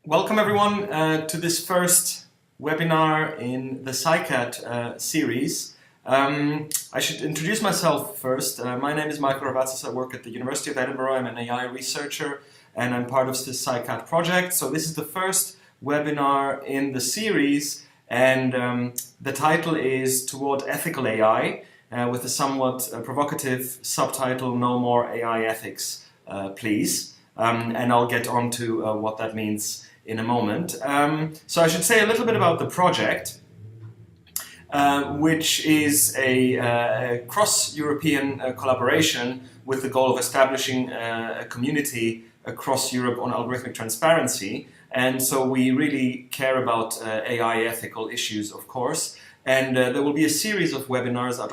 Welcome everyone to this first webinar in the CyCAT series. I should introduce myself first. My name is Rovatsos. I work at the University of Edinburgh. I'm an AI researcher and I'm part of this CyCAT project. So this is the first webinar in the series, and the title is Toward Ethical AI with a somewhat provocative subtitle, No More AI Ethics, Please. And I'll get on to what that means in a moment. So I should say a little bit about the project, which is a cross-European collaboration with the goal of establishing a community across Europe on algorithmic transparency. And so we really care about AI ethical issues, of course. And there will be a series of webinars out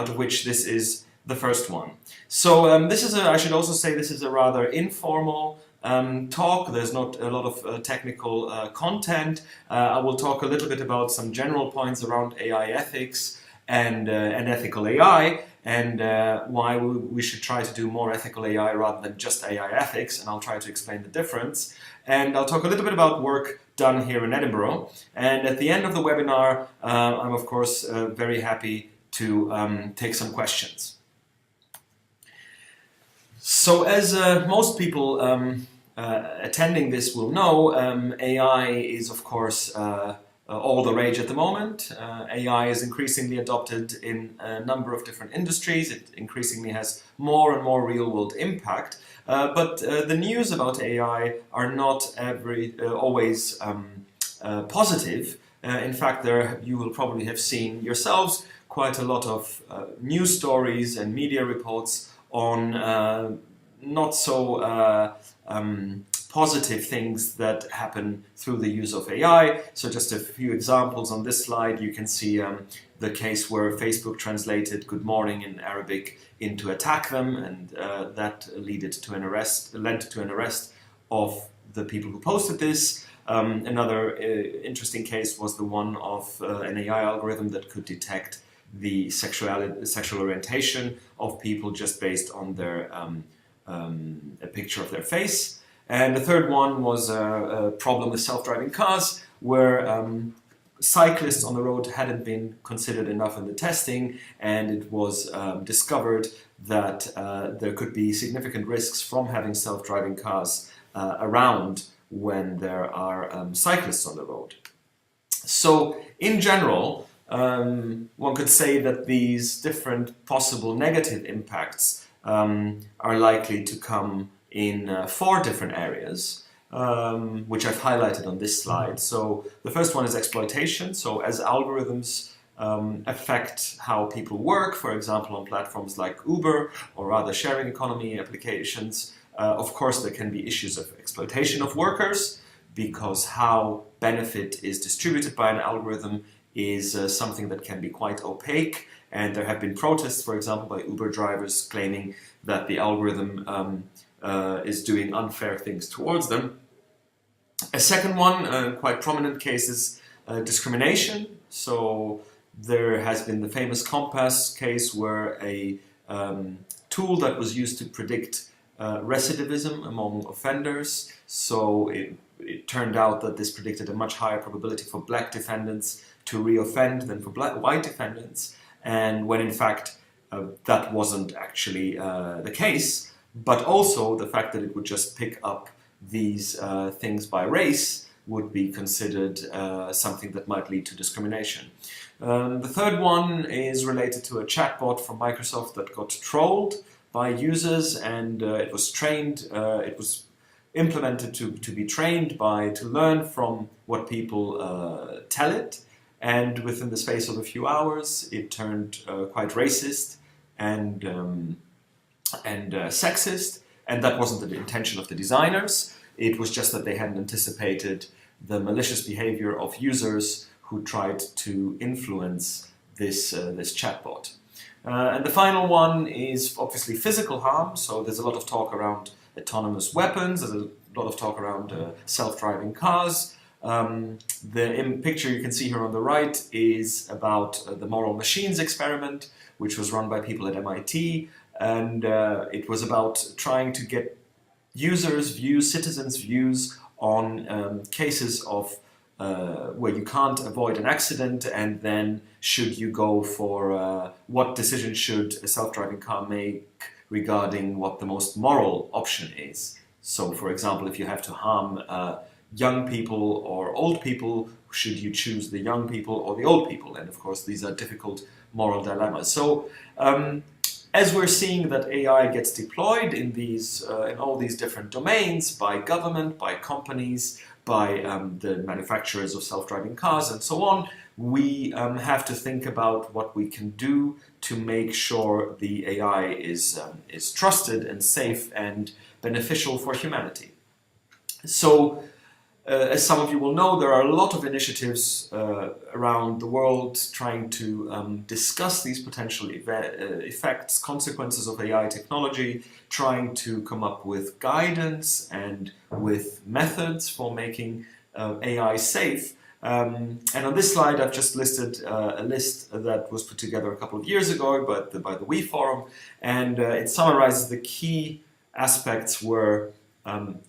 of which this is the first one. So I should also say this is a rather informal talk. There's not a lot of technical content. I will talk a little bit about some general points around AI ethics and ethical AI, and why we should try to do more ethical AI rather than just AI ethics, and I'll try to explain the difference. And I'll talk a little bit about work done here in Edinburgh. And at the end of the webinar, I'm of course very happy to take some questions. So as most people attending this will know, AI is of course all the rage at the moment. AI is increasingly adopted in a number of different industries. It increasingly has more and more real-world impact. But the news about AI are not always positive. In fact, you will probably have seen yourselves quite a lot of news stories and media reports on not so positive things that happen through the use of AI. So just a few examples on this slide. You can see the case where Facebook translated good morning in Arabic into attack them, and that led to an arrest of the people who posted this. Another interesting case was the one of an AI algorithm that could detect the sexual orientation of people just based on their a picture of their face. And the third one was a problem with self-driving cars, where cyclists on the road hadn't been considered enough in the testing, and it was discovered that there could be significant risks from having self-driving cars around when there are cyclists on the road. So in general, one could say that these different possible negative impacts are likely to come in 4 different areas, which I've highlighted on this slide. So the first one is exploitation. So as algorithms affect how people work, for example, on platforms like Uber or other sharing economy applications, of course there can be issues of exploitation of workers, because how benefit is distributed by an algorithm is something that can be quite opaque. And there have been protests, for example, by Uber drivers claiming that the algorithm is doing unfair things towards them. A second one, quite prominent case, is discrimination. So there has been the famous Compass case, where a tool that was used to predict recidivism among offenders. So it turned out that this predicted a much higher probability for black defendants to re-offend than for white defendants. And when in fact that wasn't actually the case, but also the fact that it would just pick up these things by race would be considered something that might lead to discrimination. The third one is related to a chatbot from Microsoft that got trolled by users, and it was trained, it was implemented to be trained to learn from what people tell it. And within the space of a few hours, it turned quite racist and sexist. And that wasn't the intention of the designers. It was just that they hadn't anticipated the malicious behavior of users who tried to influence this chatbot. And the final one is obviously physical harm. So there's a lot of talk around autonomous weapons. There's a lot of talk around self-driving cars. The picture you can see here on the right is about the Moral Machines experiment, which was run by people at MIT, and it was about trying to get users' views, citizens' views on cases of where you can't avoid an accident, and then should you go for what decision should a self-driving car make regarding what the most moral option is. So, for example, if you have to harm young people or old people, should you choose the young people or the old people? And of course, these are difficult moral dilemmas. So, as we're seeing that AI gets deployed in all these different domains by government, by companies, by the manufacturers of self-driving cars, and so on, we have to think about what we can do to make sure the AI is trusted and safe and beneficial for humanity. So, as some of you will know, there are a lot of initiatives around the world trying to discuss these potential effects, consequences of AI technology, trying to come up with guidance and with methods for making AI safe. And on this slide, I've just listed a list that was put together a couple of years ago by the WE Forum, and it summarizes the key aspects where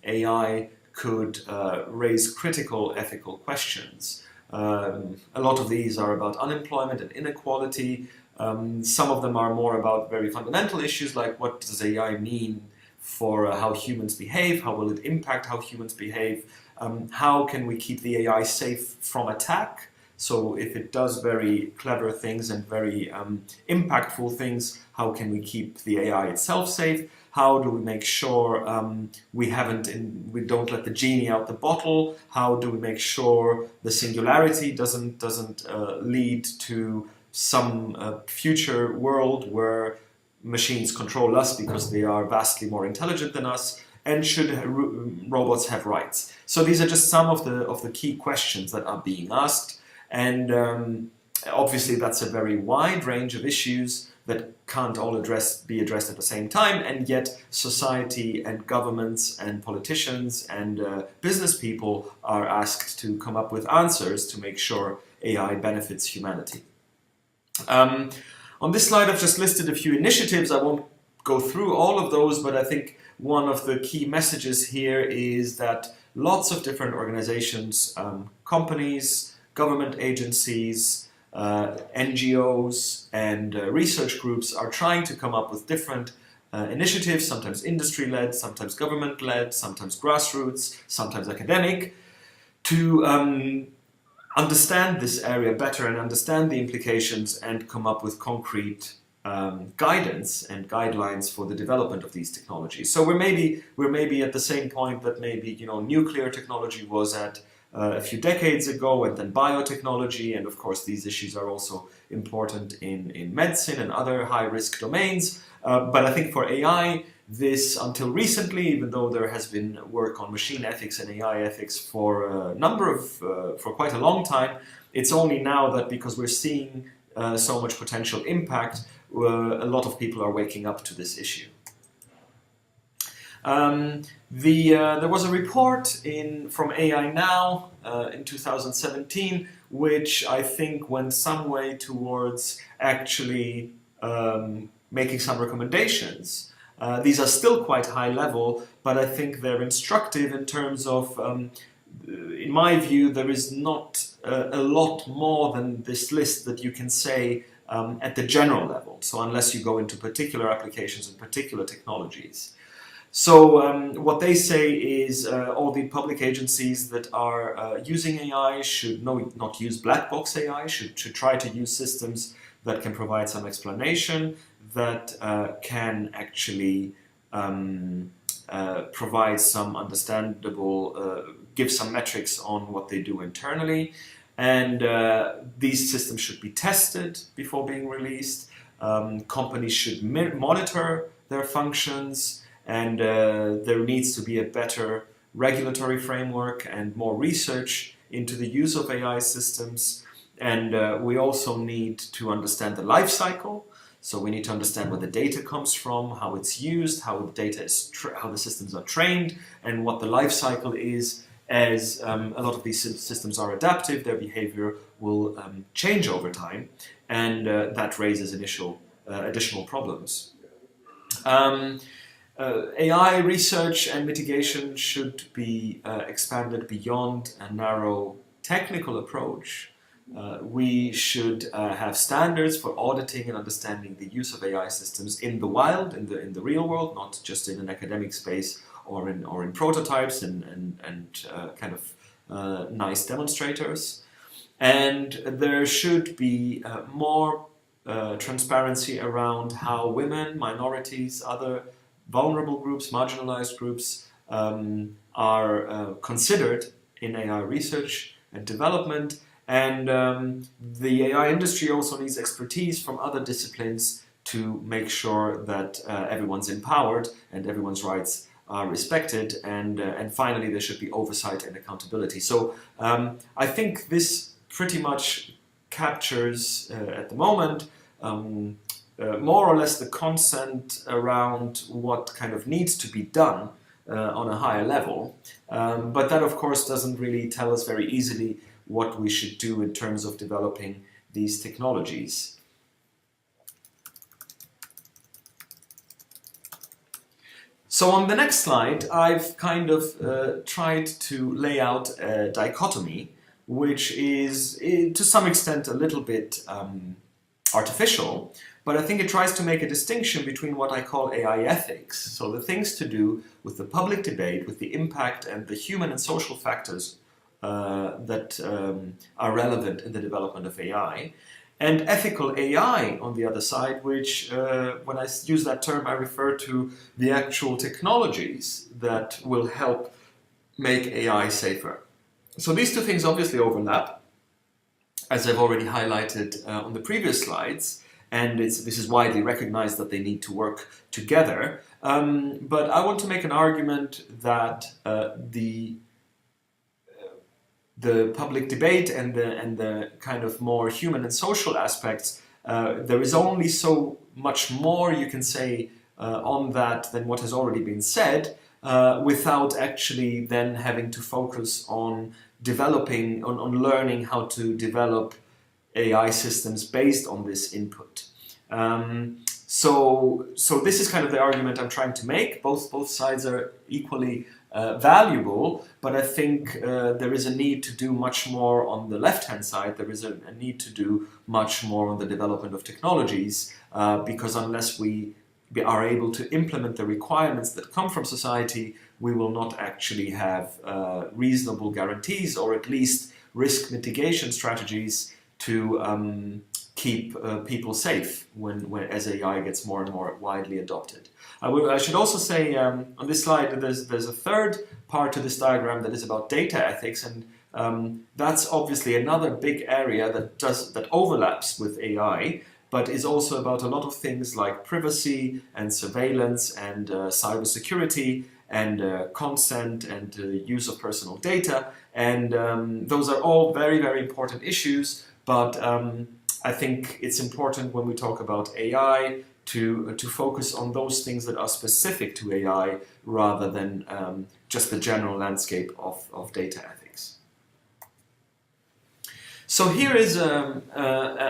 AI could raise critical ethical questions. A lot of these are about unemployment and inequality. Some of them are more about very fundamental issues like what does AI mean for how humans behave, how will it impact how humans behave, how can we keep the AI safe from attack. So if it does very clever things and very impactful things, how can we keep the AI itself safe? How do we make sure we don't let the genie out the bottle? How do we make sure the singularity doesn't lead to some future world where machines control us because they are vastly more intelligent than us? And should robots have rights? So these are just some of the key questions that are being asked, and obviously that's a very wide range of issues that can't all be addressed at the same time, and yet society and governments and politicians and business people are asked to come up with answers to make sure AI benefits humanity. On this slide I've just listed a few initiatives. I won't go through all of those, but I think one of the key messages here is that lots of different organizations, companies, government agencies, NGOs and research groups are trying to come up with different initiatives, sometimes industry-led, sometimes government-led, sometimes grassroots, sometimes academic, to understand this area better and understand the implications and come up with concrete guidance and guidelines for the development of these technologies. So we're maybe at the same point that maybe nuclear technology was at a few decades ago, and then biotechnology, and of course these issues are also important in medicine and other high-risk domains. But I think for AI, this until recently, even though there has been work on machine ethics and AI ethics for for quite a long time, it's only now that because we're seeing so much potential impact, a lot of people are waking up to this issue. There was a report from AI Now in 2017, which I think went some way towards actually making some recommendations. These are still quite high level, but I think they're instructive in terms of, in my view, there is not a lot more than this list that you can say at the general level. So unless you go into particular applications and particular technologies. So what they say is all the public agencies that are using AI should not use black box AI, should try to use systems that can provide some explanation, that can actually provide some understandable, give some metrics on what they do internally. And these systems should be tested before being released. Companies should monitor their functions. And there needs to be a better regulatory framework and more research into the use of AI systems. And we also need to understand the life cycle. So we need to understand where the data comes from, how it's used, how the data is, how the systems are trained, and what the life cycle is. As a lot of these systems are adaptive, their behavior will change over time, and that raises additional problems. AI research and mitigation should be expanded beyond a narrow technical approach. We should have standards for auditing and understanding the use of AI systems in the wild, in the real world, not just in an academic space or in prototypes and kind of nice demonstrators. And there should be more transparency around how women, minorities, other vulnerable groups, marginalized groups are considered in AI research and development. And the AI industry also needs expertise from other disciplines to make sure that everyone's empowered and everyone's rights are respected. And finally, there should be oversight and accountability. So I think this pretty much captures, at the moment, more or less the consent around what kind of needs to be done on a higher level. But that, of course, doesn't really tell us very easily what we should do in terms of developing these technologies. So on the next slide, I've kind of tried to lay out a dichotomy, which is, to some extent, a little bit artificial, but I think it tries to make a distinction between what I call AI ethics, so the things to do with the public debate, with the impact and the human and social factors that are relevant in the development of AI, and ethical AI on the other side, which, when I use that term, I refer to the actual technologies that will help make AI safer. So these two things obviously overlap, as I've already highlighted on the previous slides, and this is widely recognized that they need to work together. But I want to make an argument that the public debate and the kind of more human and social aspects, there is only so much more you can say on that than what has already been said, without actually then having to focus on developing, on learning how to develop AI systems based on this input. So this is kind of the argument I'm trying to make. Both sides are equally valuable, but I think there is a need to do much more on the left-hand side. There is a need to do much more on the development of technologies, because unless we are able to implement the requirements that come from society, we will not actually have reasonable guarantees, or at least risk mitigation strategies to keep people safe as AI gets more and more widely adopted. I should also say on this slide that there's a third part to this diagram that is about data ethics, and that's obviously another big area that overlaps with AI, but is also about a lot of things like privacy and surveillance and cybersecurity and consent and use of personal data, and those are all very, very important issues. But I think it's important when we talk about AI to focus on those things that are specific to AI rather than just the general landscape of data ethics. So here is a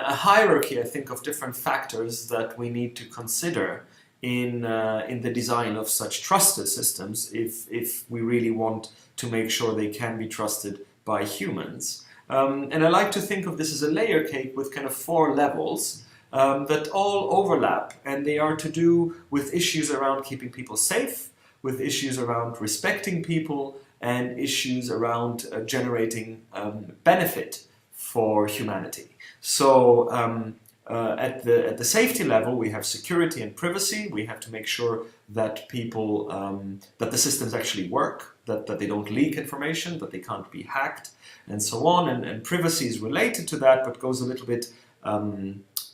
hierarchy, I think, of different factors that we need to consider in the design of such trusted systems if we really want to make sure they can be trusted by humans. And I like to think of this as a layer cake with kind of 4 levels that all overlap, and they are to do with issues around keeping people safe, with issues around respecting people, and issues around generating benefit for humanity. So at the safety level, we have security and privacy. We have to make sure that people, that the systems actually work, that they don't leak information, that they can't be hacked, and so on. And privacy is related to that, but goes a little bit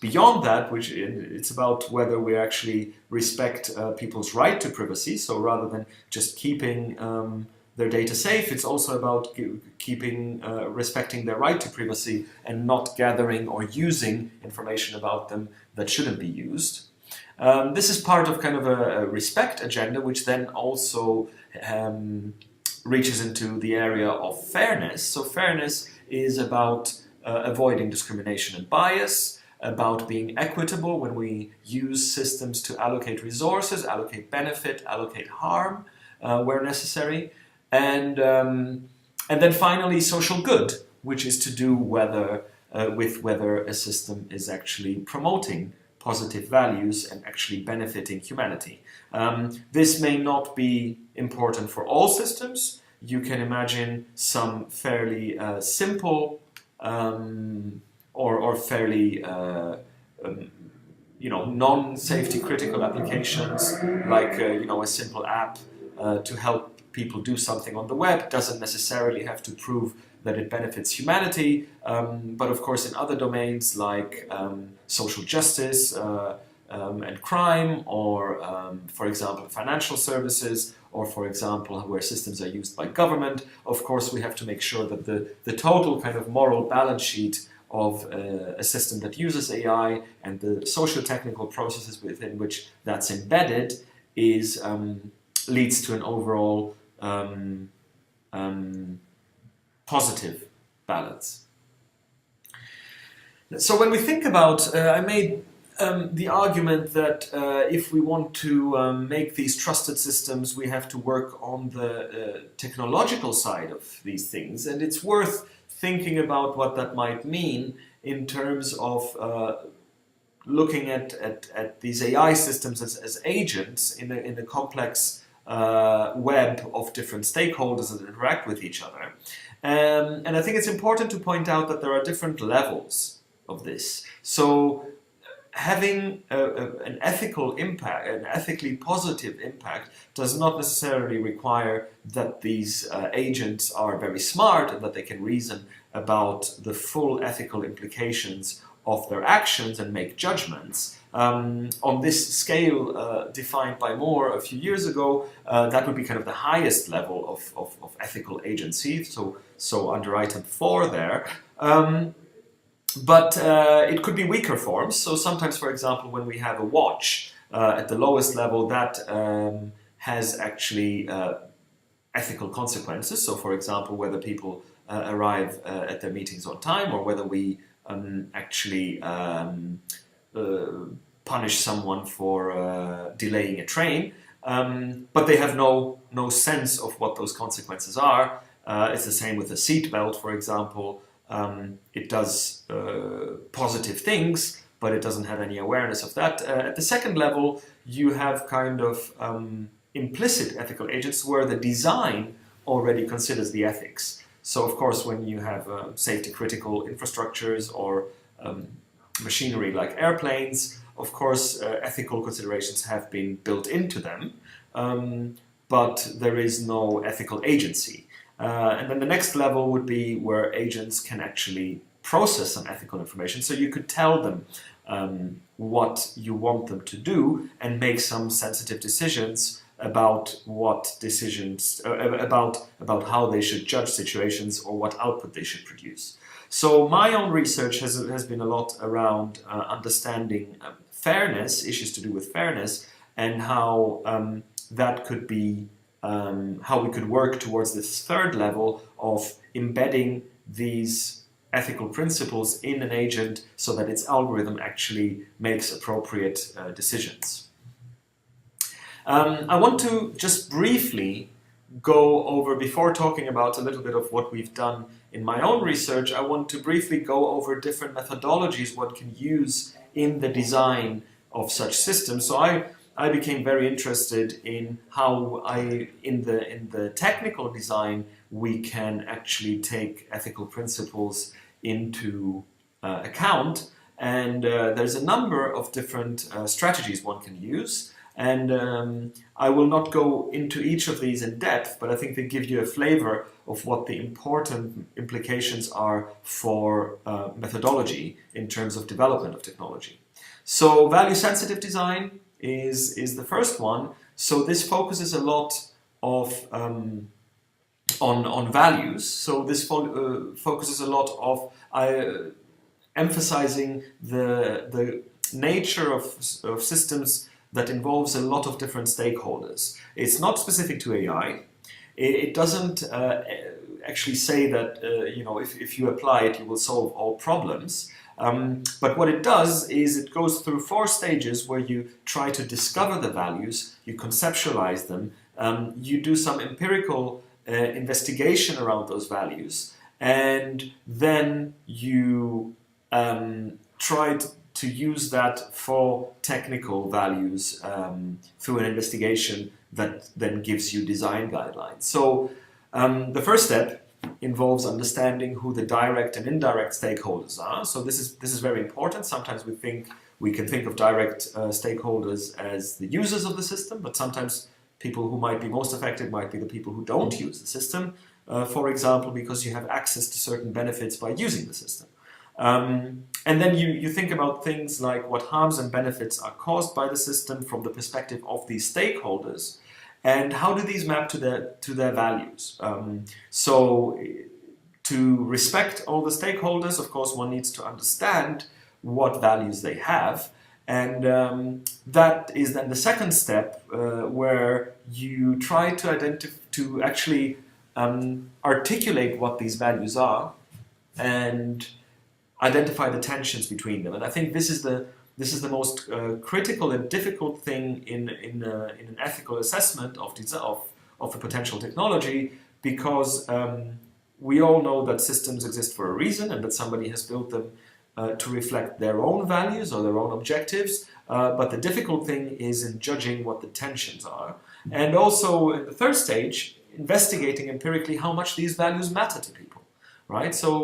beyond that, which it's about whether we actually respect people's right to privacy. So rather than just keeping their data safe, it's also about respecting their right to privacy and not gathering or using information about them that shouldn't be used. This is part of kind of a respect agenda, which then also reaches into the area of fairness. So fairness is about avoiding discrimination and bias. about being equitable when we use systems to allocate resources, allocate benefit, allocate harm where necessary. And then finally, social good, which is to do with whether a system is actually promoting positive values and actually benefiting humanity. This may not be important for all systems. You can imagine some fairly simple or fairly non-safety critical applications, like a simple app to help people do something on the web. Doesn't necessarily have to prove that it benefits humanity, but of course in other domains like social justice and crime, or for example financial services, or for example where systems are used by government, of course we have to make sure that the total kind of moral balance sheet of a system that uses AI and the socio-technical processes within which that's embedded is leads to an overall positive balance. So when we think about, I made the argument that if we want to make these trusted systems, we have to work on the technological side of these things, and it's worth thinking about what that might mean in terms of looking at these AI systems as agents in a complex web of different stakeholders that interact with each other. And I think it's important to point out that there are different levels of this. So having an ethical impact, an ethically positive impact, does not necessarily require that these agents are very smart and that they can reason about the full ethical implications of their actions and make judgments. On this scale defined by Moor a few years ago, that would be kind of the highest level of ethical agency, so under item 4 there. But it could be weaker forms. So sometimes, for example, when we have a watch at the lowest level, that has actually ethical consequences. So, for example, whether people arrive at their meetings on time, or whether we actually punish someone for delaying a train. But they have no sense of what those consequences are. It's the same with a seatbelt, for example. It does positive things, but it doesn't have any awareness of that. At the second level, you have kind of implicit ethical agents where the design already considers the ethics. So, of course, when you have safety-critical infrastructures or machinery like airplanes, of course, ethical considerations have been built into them, but there is no ethical agency. And then the next level would be where agents can actually process some ethical information. So you could tell them what you want them to do and make some sensitive decisions about what decisions, about how they should judge situations or what output they should produce. So my own research has been a lot around understanding fairness, issues to do with fairness, and how that could be how we could work towards this third level of embedding these ethical principles in an agent so that its algorithm actually makes appropriate decisions. I want to just briefly go over, before talking about a little bit of what we've done in my own research, I want to briefly go over different methodologies one can use in the design of such systems. So I became very interested in how in the technical design we can actually take ethical principles into account, and there's a number of different strategies one can use, and I will not go into each of these in depth, but I think they give you a flavor of what the important implications are for methodology in terms of development of technology. So value-sensitive design is the first one. So this focuses a lot of on values. So this focuses a lot of emphasizing the nature of systems that involves a lot of different stakeholders. It's not specific to AI. It doesn't actually say that if you apply it, you will solve all problems. But what it does is it goes through 4 stages where you try to discover the values, you conceptualize them, you do some empirical investigation around those values, and then you try to use that for technical values through an investigation that then gives you design guidelines. So the first step involves understanding who the direct and indirect stakeholders are. So this is very important. Sometimes we can think of direct stakeholders as the users of the system, but sometimes people who might be most affected might be the people who don't use the system, for example, because you have access to certain benefits by using the system. And then you think about things like what harms and benefits are caused by the system from the perspective of these stakeholders, and how do these map to their values. So to respect all the stakeholders, of course, one needs to understand what values they have, and that is then the second step, where you try to actually articulate what these values are and identify the tensions between them. And I think this is the most critical and difficult thing in an ethical assessment of a potential technology, because we all know that systems exist for a reason and that somebody has built them to reflect their own values or their own objectives. But the difficult thing is in judging what the tensions are. And also in the third stage, investigating empirically how much these values matter to people, right? So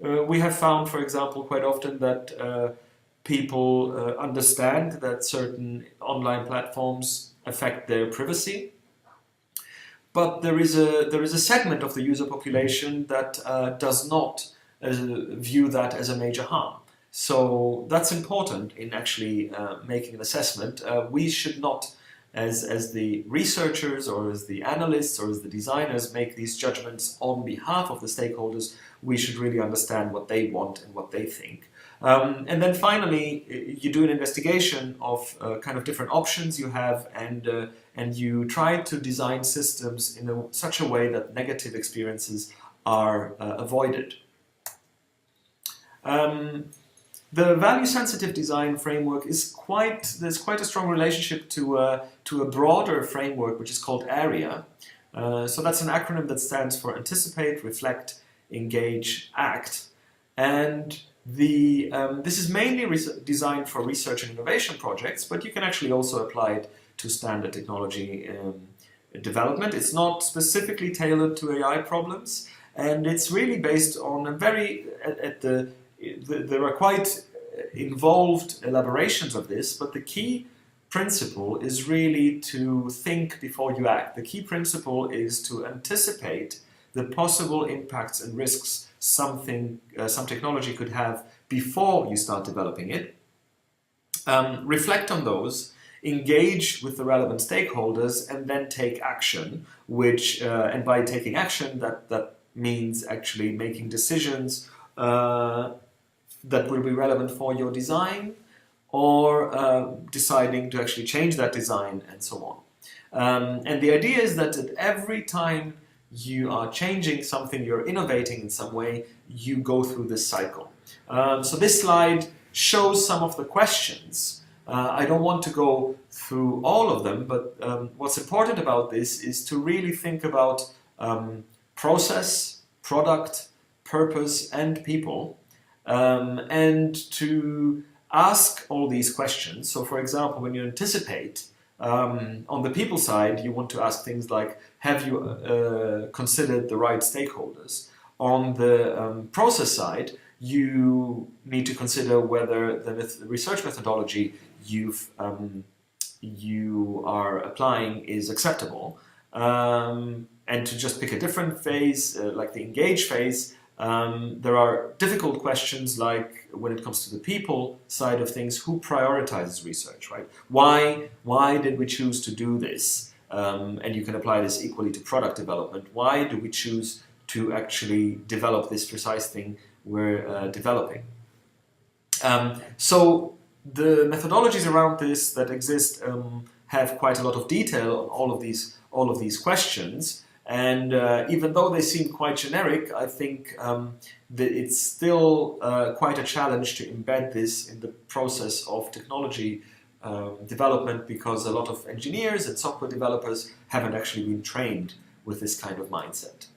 we have found, for example, quite often that people understand that certain online platforms affect their privacy, but there is a segment of the user population that does not view that as a major harm. So that's important in actually making an assessment. We should not, as the researchers or as the analysts or as the designers, make these judgments on behalf of the stakeholders. We should really understand what they want and what they think. And then finally, you do an investigation of kind of different options you have, and you try to design systems in such a way that negative experiences are avoided. The value-sensitive design framework is there's quite a strong relationship to a broader framework which is called AREA. So that's an acronym that stands for Anticipate, Reflect, Engage, Act. And this is mainly designed for research and innovation projects, but you can actually also apply it to standard technology development. It's not specifically tailored to AI problems, and it's really based on a very there are quite involved elaborations of this, but the key principle is really to think before you act. The key principle is to anticipate the possible impacts and risks some technology could have before you start developing it. Reflect on those, engage with the relevant stakeholders, and then take action, which, and by taking action, that means actually making decisions that will be relevant for your design, or deciding to actually change that design, and so on. And the idea is that at every time you are changing something, you're innovating in some way, you go through this cycle. So this slide shows some of the questions. I don't want to go through all of them, but what's important about this is to really think about process, product, purpose, and people, and to ask all these questions. So for example, when you anticipate, on the people side, you want to ask things like, have you considered the right stakeholders? On the process side, you need to consider whether the research methodology you are applying is acceptable. And to just pick a different phase, like the engage phase, there are difficult questions like, when it comes to the people side of things, who prioritizes research, right? Why did we choose to do this? And you can apply this equally to product development. Why do we choose to actually develop this precise thing we're developing? So the methodologies around this that exist have quite a lot of detail on all of these questions. And even though they seem quite generic, I think that it's still quite a challenge to embed this in the process of technology development, because a lot of engineers and software developers haven't actually been trained with this kind of mindset.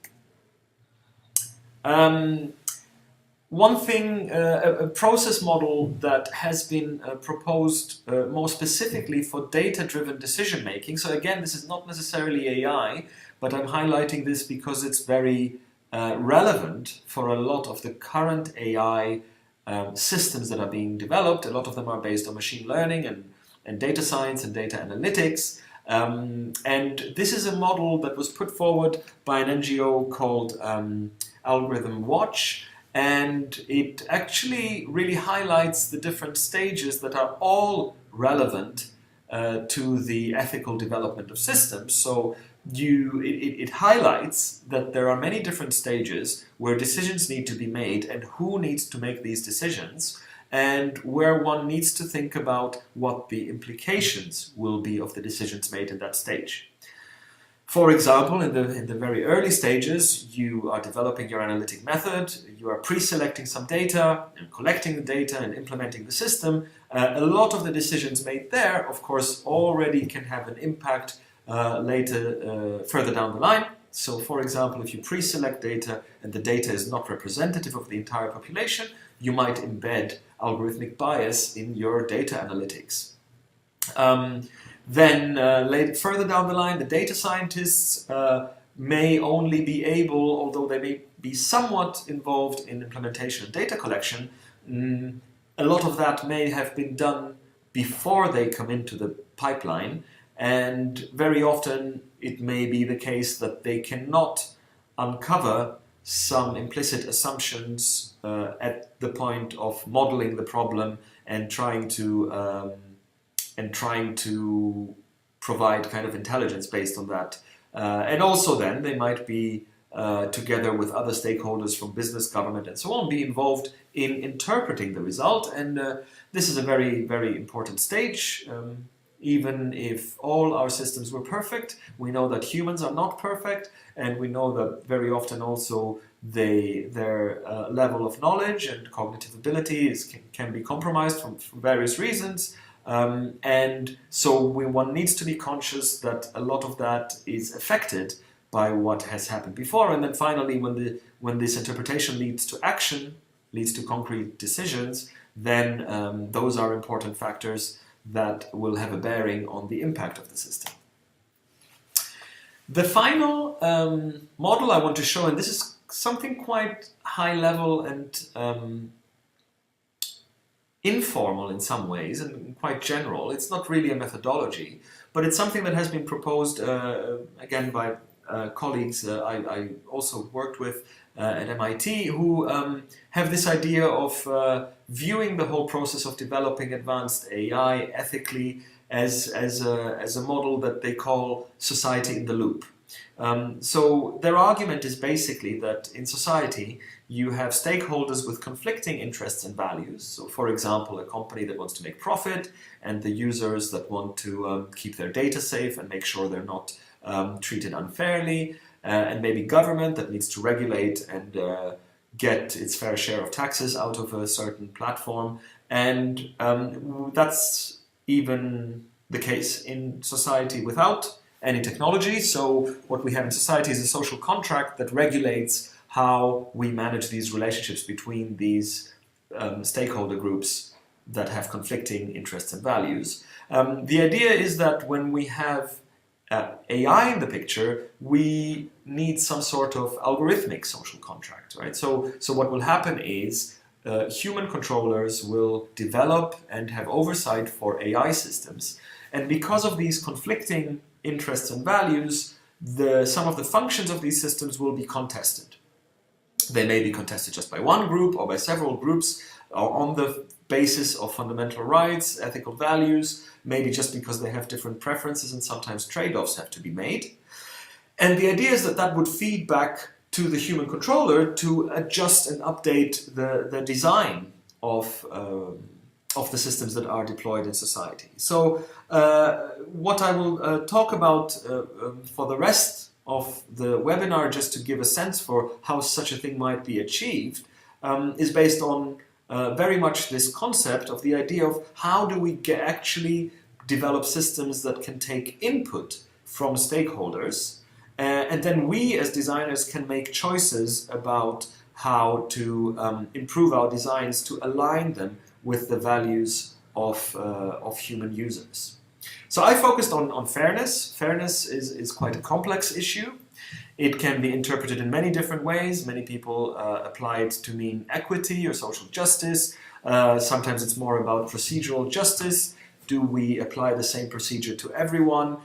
One thing, a process model that has been proposed more specifically for data-driven decision-making. So again, this is not necessarily AI, but I'm highlighting this because it's very relevant for a lot of the current AI systems that are being developed. A lot of them are based on machine learning and data science and data analytics. And this is a model that was put forward by an NGO called Algorithm Watch. And it actually really highlights the different stages that are all relevant to the ethical development of systems. So it highlights that there are many different stages where decisions need to be made and who needs to make these decisions, and where one needs to think about what the implications will be of the decisions made in that stage. For example, in the very early stages, you are developing your analytic method, you are pre-selecting some data and collecting the data and implementing the system. A lot of the decisions made there, of course, already can have an impact further down the line. So, for example, if you pre-select data and the data is not representative of the entire population, you might embed algorithmic bias in your data analytics. Further down the line, the data scientists may only be able, although they may be somewhat involved in implementation and data collection, a lot of that may have been done before they come into the pipeline, and very often it may be the case that they cannot uncover some implicit assumptions at the point of modeling the problem and trying to provide kind of intelligence based on that. And also then they might be, together with other stakeholders from business, government and so on, be involved in interpreting the result. And this is a very, very important stage. Even if all our systems were perfect, we know that humans are not perfect, and we know that very often also their level of knowledge and cognitive ability can be compromised for various reasons. And so one needs to be conscious that a lot of that is affected by what has happened before. And then finally, when this interpretation leads to action, leads to concrete decisions, then those are important factors that will have a bearing on the impact of the system. The final model I want to show, and this is something quite high level and informal in some ways and quite general. It's not really a methodology, but it's something that has been proposed again by colleagues I also worked with at MIT, who have this idea of viewing the whole process of developing advanced AI ethically as a model that they call society in the loop. So their argument is basically that in society you have stakeholders with conflicting interests and values. So for example, a company that wants to make profit and the users that want to keep their data safe and make sure they're not treated unfairly, and maybe government that needs to regulate and get its fair share of taxes out of a certain platform. And that's even the case in society without any technology. So what we have in society is a social contract that regulates how we manage these relationships between these stakeholder groups that have conflicting interests and values. The idea is that when we have AI in the picture, we need some sort of algorithmic social contract, right? So what will happen is human controllers will develop and have oversight for AI systems, and because of these conflicting interests and values, some of the functions of these systems will be contested. They may be contested just by one group or by several groups, or on the basis of fundamental rights, ethical values, maybe just because they have different preferences and sometimes trade-offs have to be made. And the idea is that that would feed back to the human controller to adjust and update the design of the systems that are deployed in society. So what I will talk about for the rest of the webinar, just to give a sense for how such a thing might be achieved, is based on very much this concept of the idea of how do we actually develop systems that can take input from stakeholders, and then we as designers can make choices about how to improve our designs to align them with the values of human users. So I focused on fairness. Fairness is quite a complex issue. It can be interpreted in many different ways. Many people apply it to mean equity or social justice. Sometimes it's more about procedural justice. Do we apply the same procedure to everyone?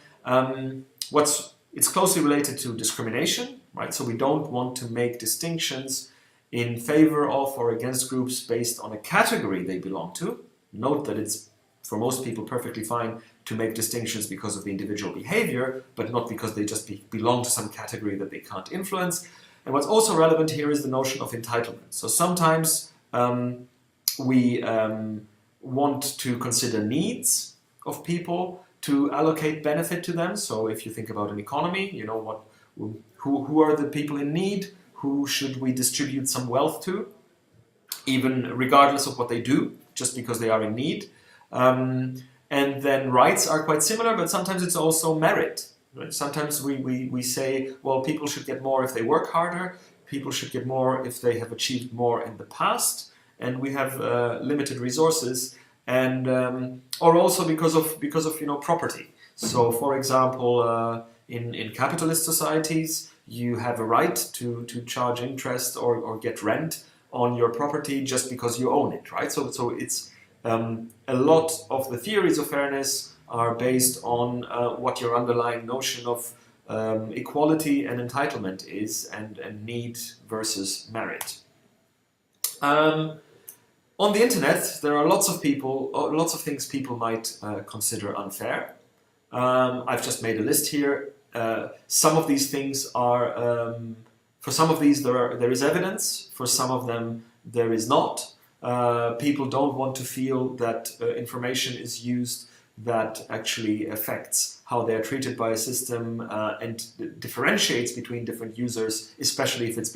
It's closely related to discrimination, right? So we don't want to make distinctions in favor of or against groups based on a category they belong to. Note that it's, for most people, perfectly fine to make distinctions because of the individual behavior, but not because they just belong to some category that they can't influence. And what's also relevant here is the notion of entitlement. So sometimes we want to consider needs of people to allocate benefit to them. So if you think about an economy, you know, who are the people in need? Who should we distribute some wealth to, even regardless of what they do, just because they are in need? And then rights are quite similar, but sometimes it's also merit. Right? Sometimes we say, well, people should get more if they work harder, people should get more if they have achieved more in the past, and we have limited resources, and or also because of property. So, for example, in capitalist societies, you have a right to charge interest or get rent on your property just because you own it, right? So it's a lot of the theories of fairness are based on what your underlying notion of equality and entitlement is, and need versus merit. On the internet, there are lots of things people might consider unfair. I've just made a list here. Some of these things are, for some of these there is evidence, for some of them there is not. People don't want to feel that information is used that actually affects how they are treated by a system and differentiates between different users, especially if it's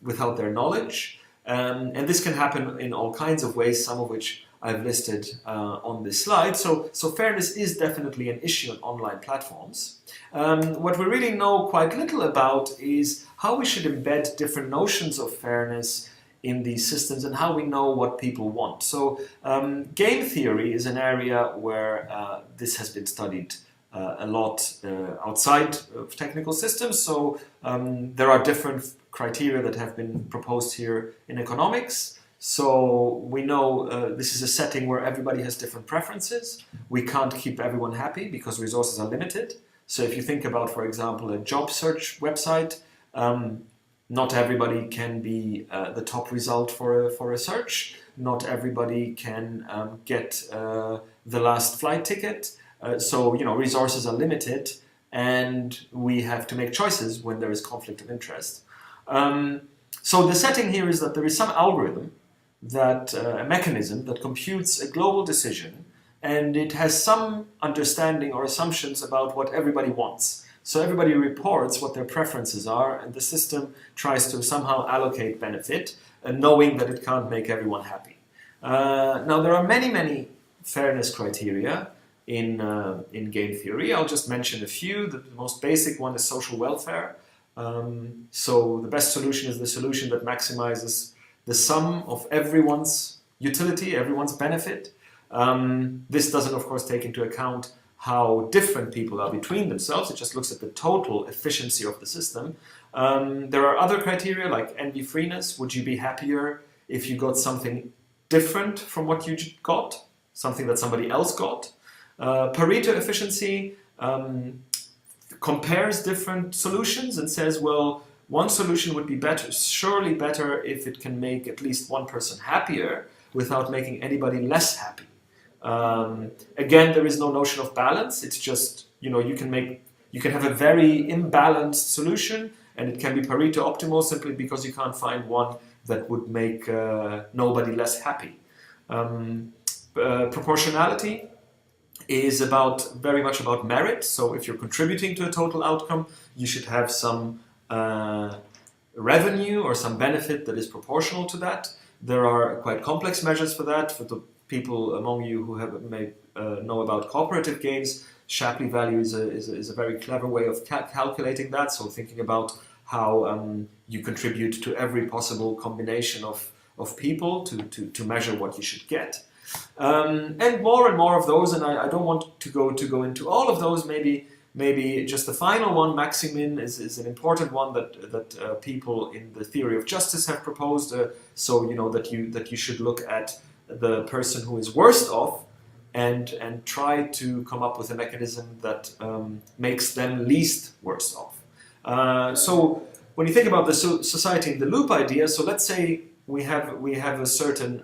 without their knowledge. And this can happen in all kinds of ways, some of which I've listed on this slide. So fairness is definitely an issue on online platforms. What we really know quite little about is how we should embed different notions of fairness in these systems and how we know what people want. So game theory is an area where this has been studied a lot outside of technical systems. So there are different criteria that have been proposed here in economics. So we know this is a setting where everybody has different preferences. We can't keep everyone happy because resources are limited. So if you think about, for example, a job search website, not everybody can be the top result for a search. Not everybody can get the last flight ticket. So resources are limited, and we have to make choices when there is conflict of interest. So the setting here is that there is some algorithm, a mechanism that computes a global decision, and it has some understanding or assumptions about what everybody wants. So everybody reports what their preferences are, and the system tries to somehow allocate benefit, knowing that it can't make everyone happy. Now there are many fairness criteria in game theory. I'll just mention a few. The most basic one is social welfare. So the best solution is the solution that maximizes the sum of everyone's utility, everyone's benefit. This doesn't, of course, take into account how different people are between themselves. It just looks at the total efficiency of the system. There are other criteria like envy-freeness. Would you be happier if you got something different from what you got, something that somebody else got? Pareto efficiency compares different solutions and says, well, one solution would be surely better if it can make at least one person happier without making anybody less happy. Again, there is no notion of balance. It's just, you can have a very imbalanced solution, and it can be Pareto optimal simply because you can't find one that would make nobody less happy. Proportionality. is very much about merit. So if you're contributing to a total outcome, you should have some revenue or some benefit that is proportional to that. There are quite complex measures for that. For the people among you who may know about cooperative games, Shapley value is a very clever way of calculating that. So thinking about how you contribute to every possible combination of people to measure what you should get. And more of those, and I don't want to go into all of those. Maybe just the final one, maximin, is an important one that people in the theory of justice have proposed. So that you should look at the person who is worst off and try to come up with a mechanism that makes them least worse off. So when you think about the society in the loop idea, so let's say we have a certain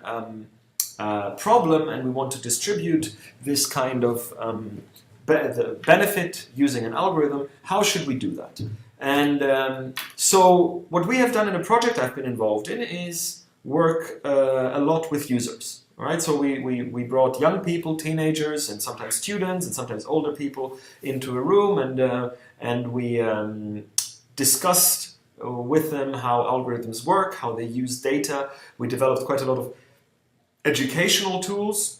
problem and we want to distribute this kind of the benefit using an algorithm. How should we do that? And so what we have done in a project I've been involved in is work a lot with users. Right? So we brought young people, teenagers, and sometimes students, and sometimes older people into a room, and we discussed with them how algorithms work, how they use data. We developed quite a lot of educational tools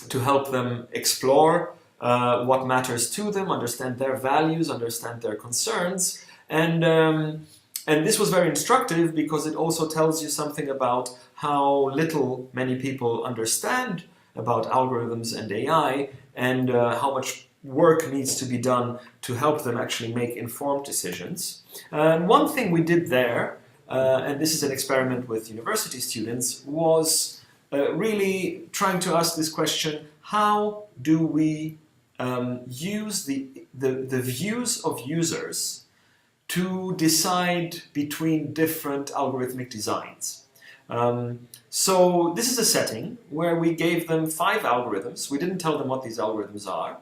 to help them explore what matters to them, understand their values, understand their concerns, and this was very instructive because it also tells you something about how little many people understand about algorithms and AI, and how much work needs to be done to help them actually make informed decisions. And one thing we did there, and this is an experiment with university students, was really trying to ask this question: how do we use the views of users to decide between different algorithmic designs? So this is a setting where we gave them 5 algorithms. We didn't tell them what these algorithms are,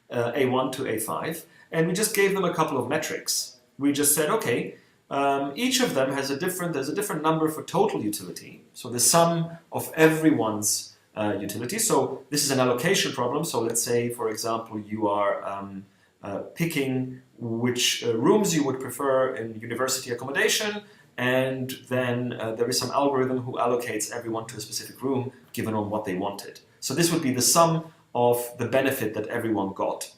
A1 to A5, and we just gave them a couple of metrics. We just said, okay, each of them there's a different number for total utility, so the sum of everyone's utility. So this is an allocation problem. So let's say, for example, you are picking which rooms you would prefer in university accommodation, and then there is some algorithm who allocates everyone to a specific room given on what they wanted. So this would be the sum of the benefit that everyone got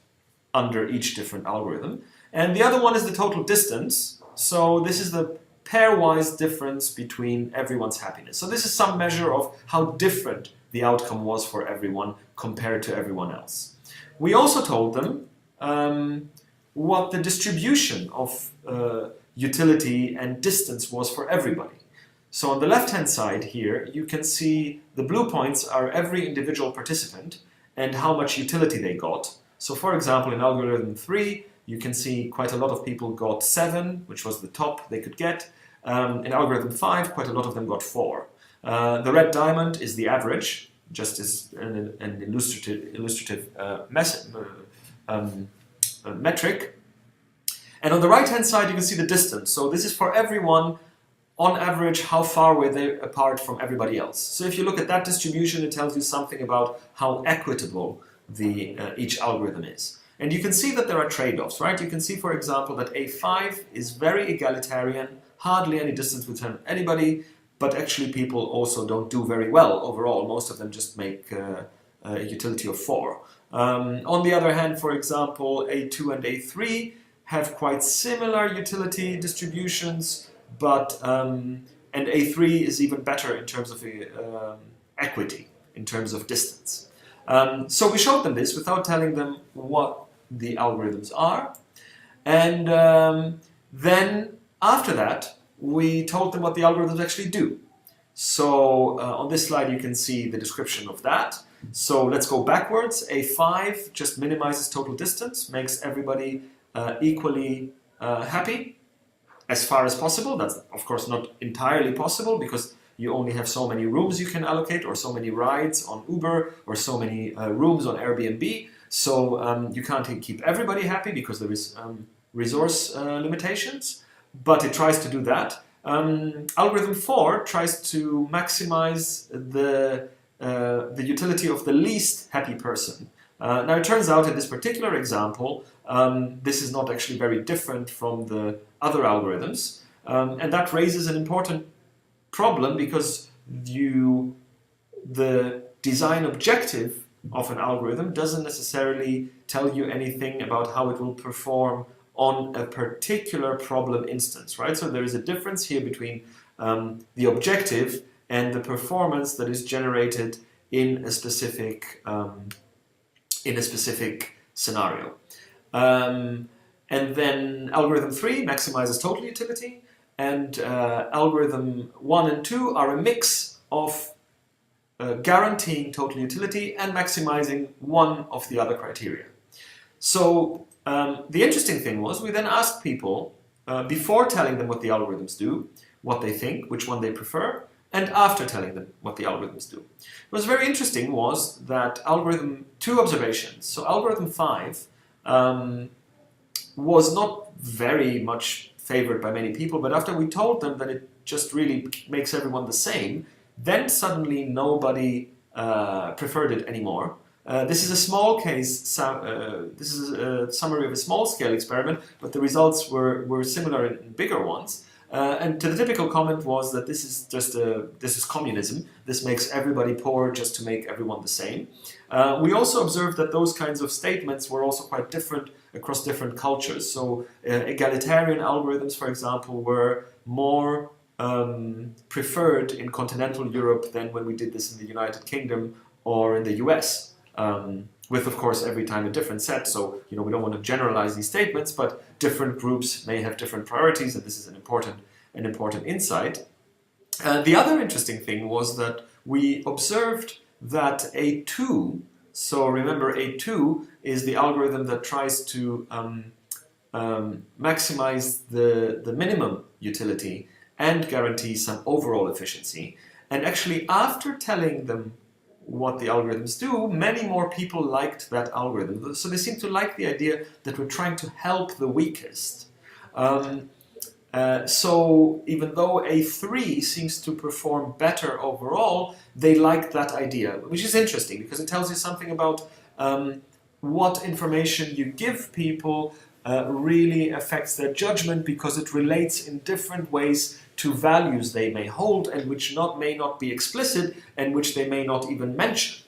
under each different algorithm. And the other one is the total distance. So this is the pairwise difference between everyone's happiness. So this is some measure of how different the outcome was for everyone compared to everyone else. We also told them what the distribution of utility and distance was for everybody. So on the left-hand side here, you can see the blue points are every individual participant and how much utility they got. So for example, in algorithm 3, you can see quite a lot of people got 7, which was the top they could get. In algorithm 5, quite a lot of them got 4. The red diamond is the average, just as an illustrative metric. And on the right-hand side, you can see the distance. So this is for everyone, on average, how far were they apart from everybody else. So if you look at that distribution, it tells you something about how equitable each algorithm is. And you can see that there are trade-offs, right? You can see, for example, that A5 is very egalitarian, hardly any distance between anybody, but actually people also don't do very well overall. Most of them just make a utility of 4. On the other hand, for example, A2 and A3 have quite similar utility distributions, but and A3 is even better in terms of equity, in terms of distance. So we showed them this without telling them what the algorithms are, and then after that we told them what the algorithms actually do. So on this slide you can see the description of that. So let's go backwards. A5 just minimizes total distance, makes everybody equally happy as far as possible. That's of course not entirely possible because you only have so many rooms you can allocate, or so many rides on Uber, or so many rooms on Airbnb. So you can't keep everybody happy because there is resource limitations, but it tries to do that. Algorithm 4 tries to maximize the utility of the least happy person. Now it turns out in this particular example, this is not actually very different from the other algorithms, and that raises an important problem because the design objective of an algorithm doesn't necessarily tell you anything about how it will perform on a particular problem instance, right? So there is a difference here between the objective and the performance that is generated in a specific scenario. And then algorithm 3 maximizes total utility, and algorithm 1 and 2 are a mix of guaranteeing total utility and maximizing one of the other criteria. So the interesting thing was we then asked people, before telling them what the algorithms do, what they think, which one they prefer, and after telling them what the algorithms do. What was very interesting was that two observations. So algorithm 5 was not very much favored by many people, but after we told them that it just really makes everyone the same, then suddenly nobody preferred it anymore. This is a small case, this is a summary of a small-scale experiment, but the results were similar in bigger ones. And the typical comment was that this is communism. This makes everybody poor just to make everyone the same. We also observed that those kinds of statements were also quite different across different cultures. So egalitarian algorithms, for example, were more preferred in continental Europe than when we did this in the United Kingdom or in the US. With, of course, every time a different set. So, we don't want to generalize these statements, but different groups may have different priorities, and this is an important insight. The other interesting thing was that we observed that A2, so remember A2 is the algorithm that tries to maximize the minimum utility and guarantee some overall efficiency. And actually, after telling them what the algorithms do, many more people liked that algorithm. So they seem to like the idea that we're trying to help the weakest. So even though A3 seems to perform better overall, they like that idea, which is interesting because it tells you something about what information you give people really affects their judgment, because it relates in different ways to values they may hold and which may not be explicit and which they may not even mention.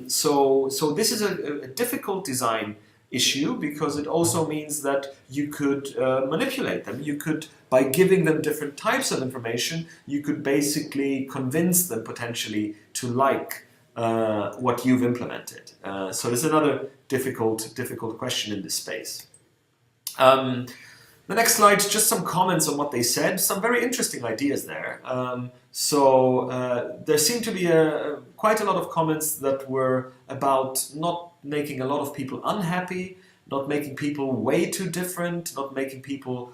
So this is a difficult design issue because it also means that you could manipulate them. You could, by giving them different types of information, you could basically convince them potentially to like what you've implemented. So there's another difficult question in this space. The next slide, just some comments on what they said. Some very interesting ideas there. There seemed to be quite a lot of comments that were about not making a lot of people unhappy, not making people way too different, not making people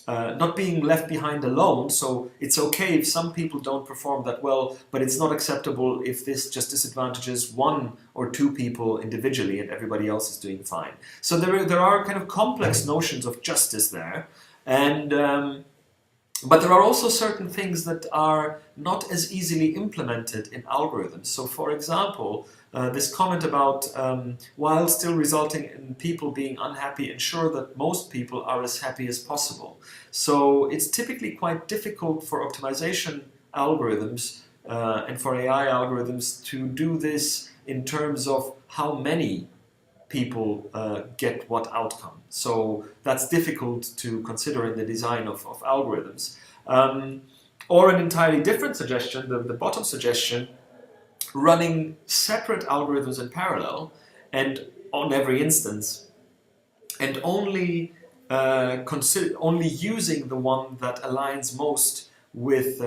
not being left behind alone. So it's okay if some people don't perform that well, but it's not acceptable if this just disadvantages one or two people individually and everybody else is doing fine. So there are kind of complex notions of justice there, and but there are also certain things that are not as easily implemented in algorithms. So for example, this comment about while still resulting in people being unhappy, ensure that most people are as happy as possible. So it's typically quite difficult for optimization algorithms and for AI algorithms to do this in terms of how many people get what outcome. So that's difficult to consider in the design of algorithms. Or an entirely different suggestion, the bottom suggestion, running separate algorithms in parallel and on every instance, and only using the one that aligns most with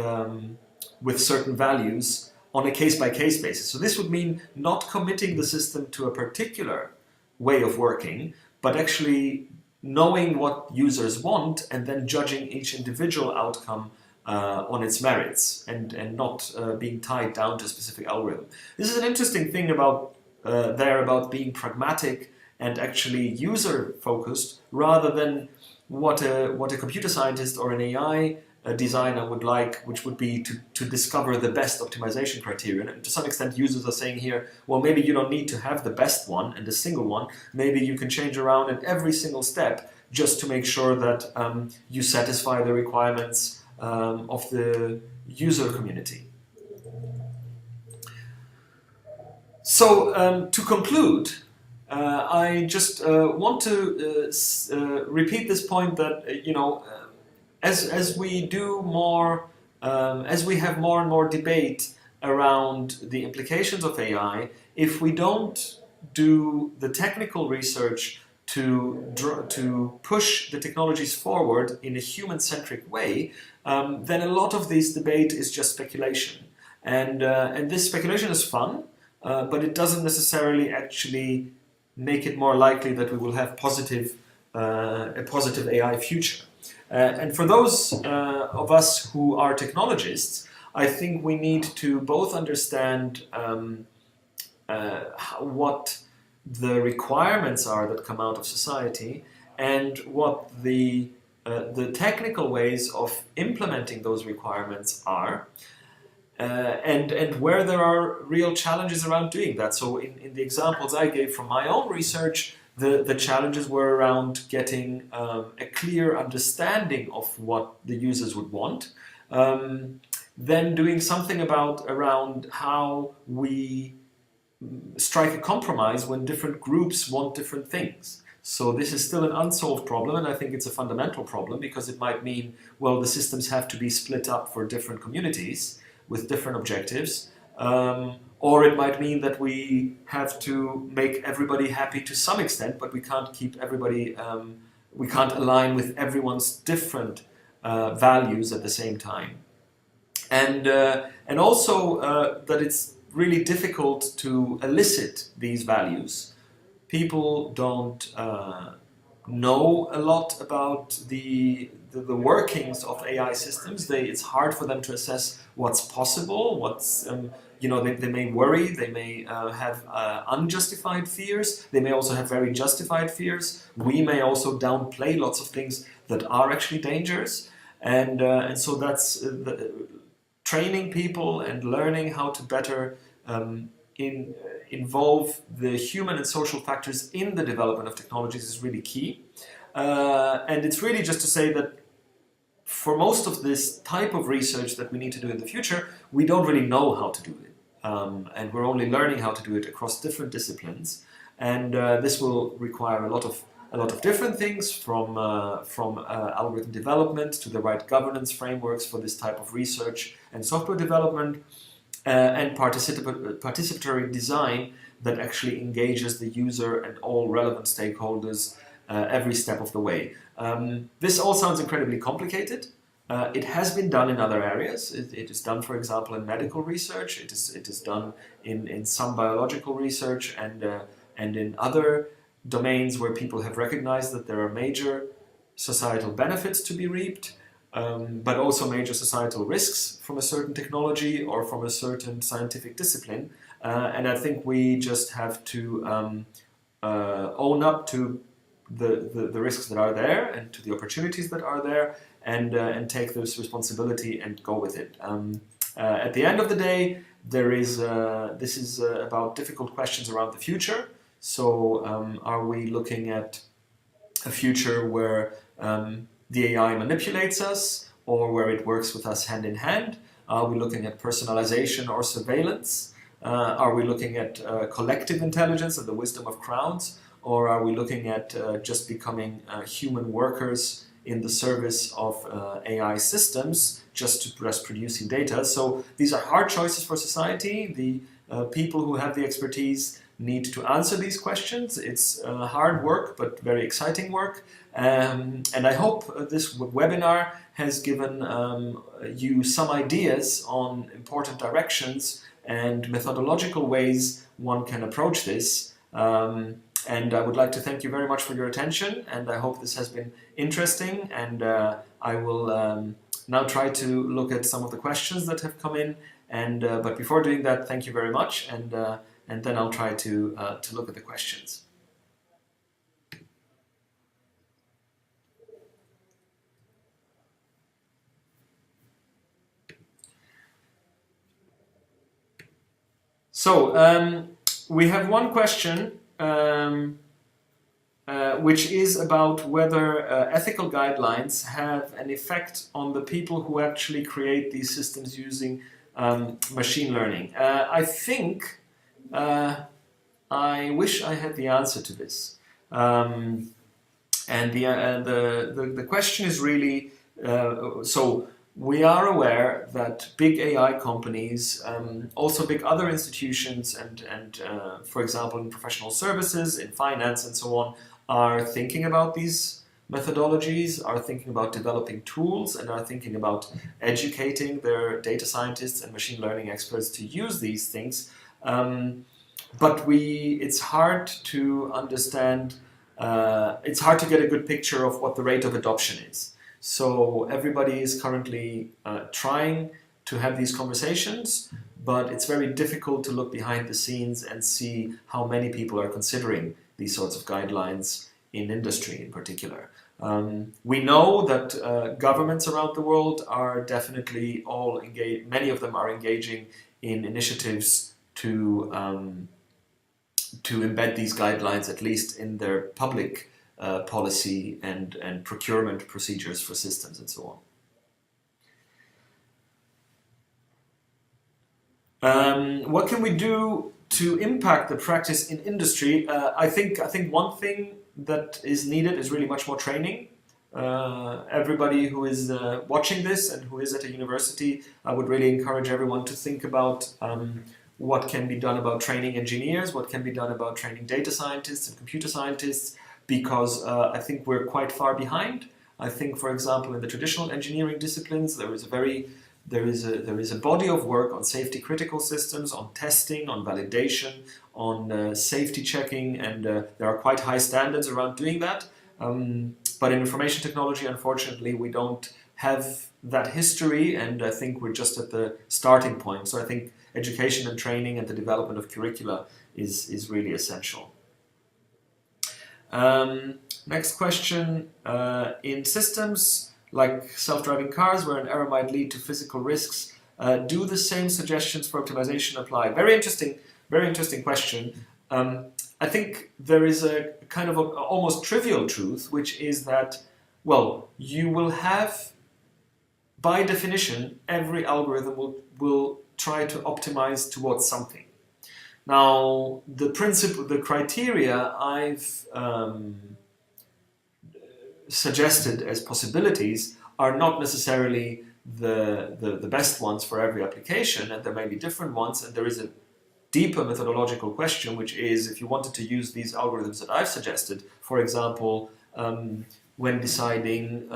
certain values on a case-by-case basis. So this would mean not committing the system to a particular way of working, but actually knowing what users want and then judging each individual outcome on its merits and not being tied down to a specific algorithm. This is an interesting thing about being pragmatic and actually user-focused rather than what a computer scientist or an AI a designer would like, which would be to discover the best optimization criterion. And to some extent, users are saying here, well, maybe you don't need to have the best one and the single one. Maybe you can change around at every single step just to make sure that you satisfy the requirements of the user community. So to conclude, I just want to repeat this point that as we do more, as we have more and more debate around the implications of AI, if we don't do the technical research to push the technologies forward in a human-centric way, then a lot of this debate is just speculation. And this speculation is fun, but it doesn't necessarily actually make it more likely that we will have a positive AI future. And for those of us who are technologists, I think we need to both understand what the requirements are that come out of society and what the technical ways of implementing those requirements are. And where there are real challenges around doing that. So in the examples I gave from my own research, the challenges were around getting a clear understanding of what the users would want, then doing something around how we strike a compromise when different groups want different things. So this is still an unsolved problem, and I think it's a fundamental problem because it might mean, well, the systems have to be split up for different communities with different objectives, or it might mean that we have to make everybody happy to some extent, but we can't keep everybody, we can't align with everyone's different values at the same time. And also that it's really difficult to elicit these values. People don't know a lot about the workings of AI systems. It's hard for them to assess what's possible, what's, they may worry, they may have unjustified fears, they may also have very justified fears. We may also downplay lots of things that are actually dangerous. And so that's training people and learning how to better involve the human and social factors in the development of technologies is really key. And it's really just to say that for most of this type of research that we need to do in the future, we don't really know how to do it. And we're only learning how to do it across different disciplines. And this will require a lot of different things, from algorithm development to the right governance frameworks for this type of research and software development, and participatory design that actually engages the user and all relevant stakeholders every step of the way. This all sounds incredibly complicated. It has been done in other areas. It is done, for example, in medical research. It is done in some biological research and in other domains where people have recognized that there are major societal benefits to be reaped, but also major societal risks from a certain technology or from a certain scientific discipline. And I think we just have to own up to the risks that are there and to the opportunities that are there, and take this responsibility and go with it. At the end of the day, this is about difficult questions around the future. So are we looking at a future where the AI manipulates us, or where it works with us hand in hand? Are we looking at personalization or surveillance? Are we looking at collective intelligence and the wisdom of crowds? Or are we looking at just becoming human workers in the service of AI systems, just producing data? So these are hard choices for society. The people who have the expertise need to answer these questions. It's hard work, but very exciting work. And I hope this webinar has given you some ideas on important directions and methodological ways one can approach this. And I would like to thank you very much for your attention, and I hope this has been interesting. And I will now try to look at some of the questions that have come in. And but before doing that, thank you very much, and then I'll try to look at the questions. So we have one question which is about whether ethical guidelines have an effect on the people who actually create these systems using machine learning. I think I wish I had the answer to this. And the question is really, so we are aware that big AI companies, also big other institutions, and for example in professional services, in finance and so on, are thinking about these methodologies, are thinking about developing tools, and are thinking about educating their data scientists and machine learning experts to use these things. But it's hard to understand, it's hard to get a good picture of what the rate of adoption is. So everybody is currently trying to have these conversations, but it's very difficult to look behind the scenes and see how many people are considering these sorts of guidelines in industry in particular. We know that governments around the world are definitely all engaged, many of them are engaging in initiatives to embed these guidelines, at least in their public policy and procurement procedures for systems and so on. What can we do to impact the practice in industry? I think one thing that is needed is really much more training. Everybody who is watching this and who is at a university, I would really encourage everyone to think about what can be done about training engineers, what can be done about training data scientists and computer scientists, because I think we're quite far behind. I think, for example, in the traditional engineering disciplines, there is a body of work on safety critical systems, on testing, on validation, on safety checking, and there are quite high standards around doing that. But in information technology, unfortunately, we don't have that history, and I think we're just at the starting point. So I think education and training and the development of curricula is really essential. Next question. In systems like self-driving cars, where an error might lead to physical risks, do the same suggestions for optimization apply? Very interesting question. I think there is a kind of almost trivial truth, which is that, well, you will have, by definition, every algorithm will try to optimize towards something. Now, the criteria I've suggested as possibilities are not necessarily the best ones for every application, and there may be different ones, and there is a deeper methodological question, which is if you wanted to use these algorithms that I've suggested, for example, when deciding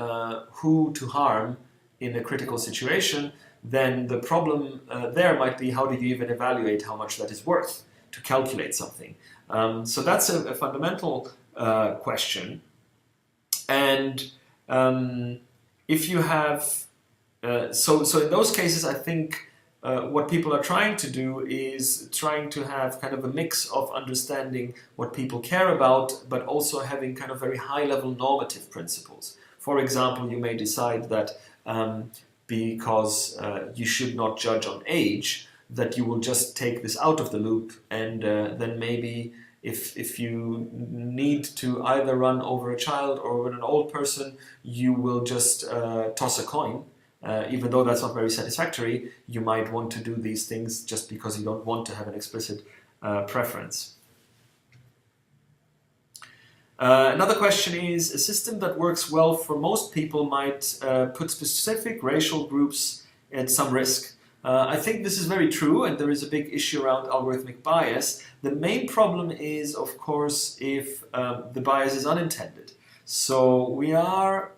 who to harm in a critical situation, then the problem there might be how do you even evaluate how much that is worth to calculate something. So that's a fundamental question. And if you have, so in those cases, I think what people are trying to do is trying to have kind of a mix of understanding what people care about, but also having kind of very high-level normative principles. For example, you may decide that because you should not judge on age, that you will just take this out of the loop, and then maybe if you need to either run over a child or over an old person, you will just toss a coin. Even though that's not very satisfactory, you might want to do these things just because you don't want to have an explicit preference. Another question is, a system that works well for most people might put specific racial groups at some risk. I think this is very true, and there is a big issue around algorithmic bias. The main problem is, of course, if the bias is unintended. So we are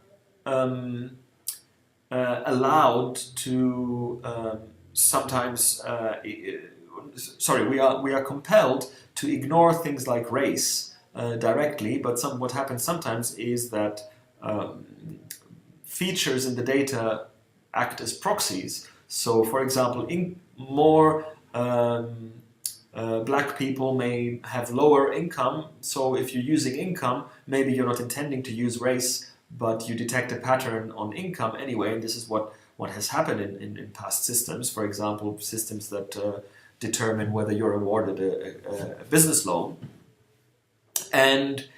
allowed to sometimes, we are compelled to ignore things like race directly, but what happens sometimes is that features in the data act as proxies. So, for example, more black people may have lower income, so if you're using income, maybe you're not intending to use race, but you detect a pattern on income anyway, and this is what has happened in past systems. For example, systems that determine whether you're awarded a business loan. And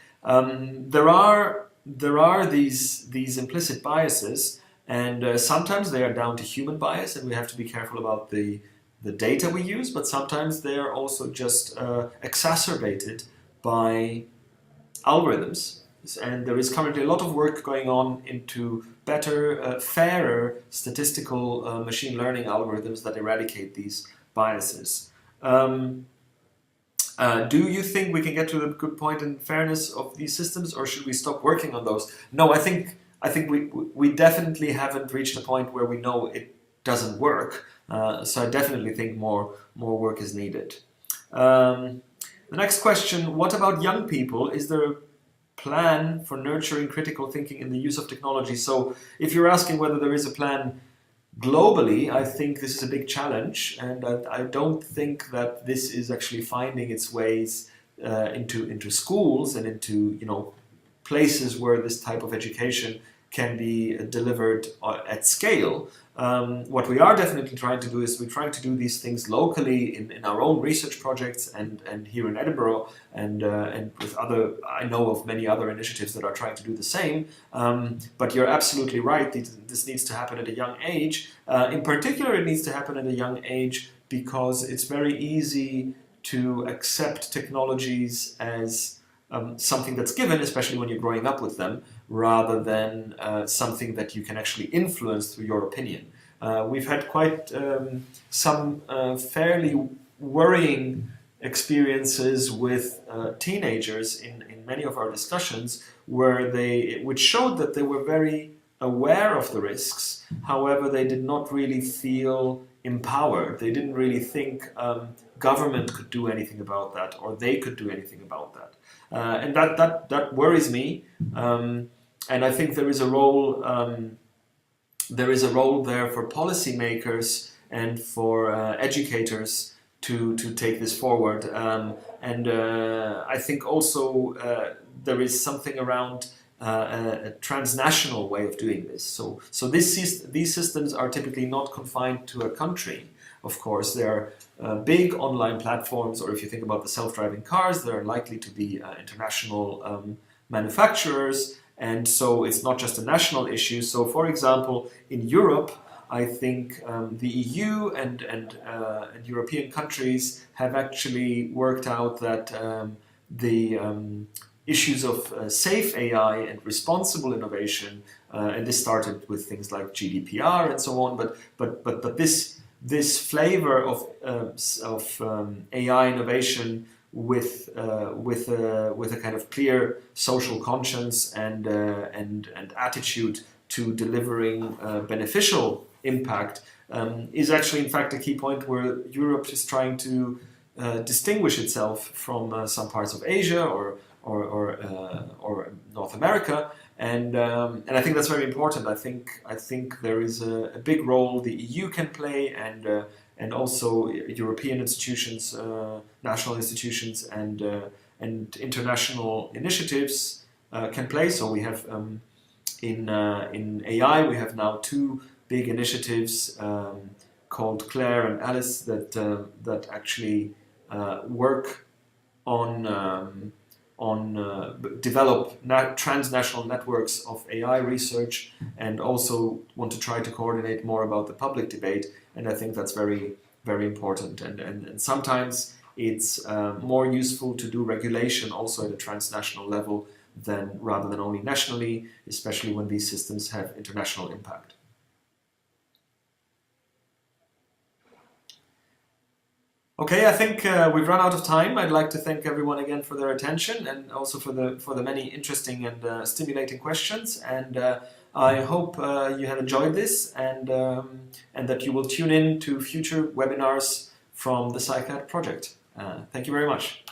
there are these implicit biases, and sometimes they are down to human bias, and we have to be careful about the data we use, but sometimes they are also just exacerbated by algorithms. And there is currently a lot of work going on into better, fairer statistical machine learning algorithms that eradicate these biases. Do you think we can get to a good point in fairness of these systems, or should we stop working on those? No, I think we definitely haven't reached a point where we know it doesn't work. So I definitely think more work is needed. The next question: what about young people? Is there a plan for nurturing critical thinking in the use of technology? So if you're asking whether there is a plan globally, I think this is a big challenge, and I don't think that this is actually finding its ways into schools and into places where this type of education can be delivered at scale. What we are definitely trying to do is we're trying to do these things locally in our own research projects and here in Edinburgh and with other, I know of many other initiatives that are trying to do the same. But you're absolutely right, this needs to happen at a young age. In particular, it needs to happen at a young age because it's very easy to accept technologies as something that's given, especially when you're growing up with them, rather than something that you can actually influence through your opinion. We've had quite some fairly worrying experiences with teenagers in many of our discussions which showed that they were very aware of the risks. However, they did not really feel empowered. They didn't really think government could do anything about that, or they could do anything about that. And that worries me. And I think there is a role there for policymakers and for educators to take this forward. And I think also there is something around a transnational way of doing this. So these systems are typically not confined to a country. Of course, there are big online platforms, or if you think about the self-driving cars, there are likely to be international manufacturers, and so it's not just a national issue. So, for example, in Europe, I think the EU and European countries have actually worked out that the issues of safe AI and responsible innovation, and this started with things like GDPR and so on, but this flavor of AI innovation with a kind of clear social conscience and attitude to delivering beneficial impact is actually, in fact, a key point where Europe is trying to distinguish itself from some parts of Asia or North America. And I think that's very important. I think there is a big role the EU can play, and also European institutions, national institutions, and international initiatives can play. So we have in AI we have now two big initiatives called Claire and Alice that actually work on develop transnational networks of AI research, and also want to try to coordinate more about the public debate. And I think that's very, very important. And sometimes it's more useful to do regulation also at a transnational level rather than only nationally, especially when these systems have international impact. Okay, I think we've run out of time. I'd like to thank everyone again for their attention, and also for the many interesting and stimulating questions. And I hope you have enjoyed this, and that you will tune in to future webinars from the CyCAT project. Thank you very much.